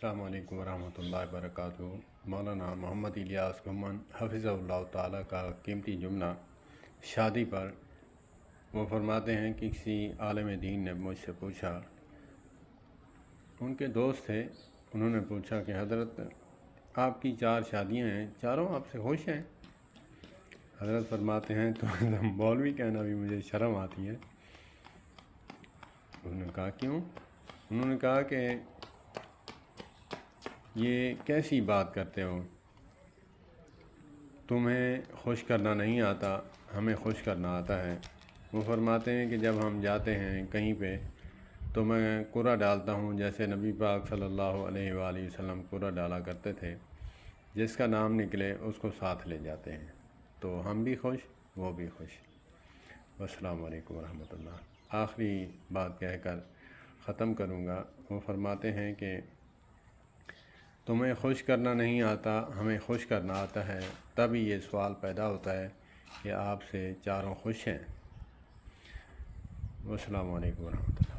السلام علیکم ورحمۃ اللہ وبرکاتہ۔ مولانا محمد الیاس گھمن حفظہ اللہ تعالیٰ کا قیمتی جملہ شادی پر۔ وہ فرماتے ہیں کہ کسی عالم دین نے مجھ سے پوچھا، ان کے دوست تھے، انہوں نے پوچھا کہ حضرت آپ کی 4 شادیاں ہیں، چاروں آپ سے خوش ہیں؟ حضرت فرماتے ہیں تو مولوی کہنا بھی مجھے شرم آتی ہے۔ انہوں نے کہا کیوں؟ انہوں نے کہا کہ یہ کیسی بات کرتے ہو، تمہیں خوش کرنا نہیں آتا، ہمیں خوش کرنا آتا ہے۔ وہ فرماتے ہیں کہ جب ہم جاتے ہیں کہیں پہ تو میں قرعہ ڈالتا ہوں، جیسے نبی پاک صلی اللہ علیہ وآلہ وسلم قرعہ ڈالا کرتے تھے، جس کا نام نکلے اس کو ساتھ لے جاتے ہیں، تو ہم بھی خوش، وہ بھی خوش۔ السلام علیکم ورحمۃ اللہ۔ آخری بات کہہ کر ختم کروں گا۔ وہ فرماتے ہیں کہ تمہیں خوش کرنا نہیں آتا، ہمیں خوش کرنا آتا ہے، تبھی یہ سوال پیدا ہوتا ہے کہ آپ سے چاروں خوش ہیں۔ السلام علیکم ورحمۃ اللہ۔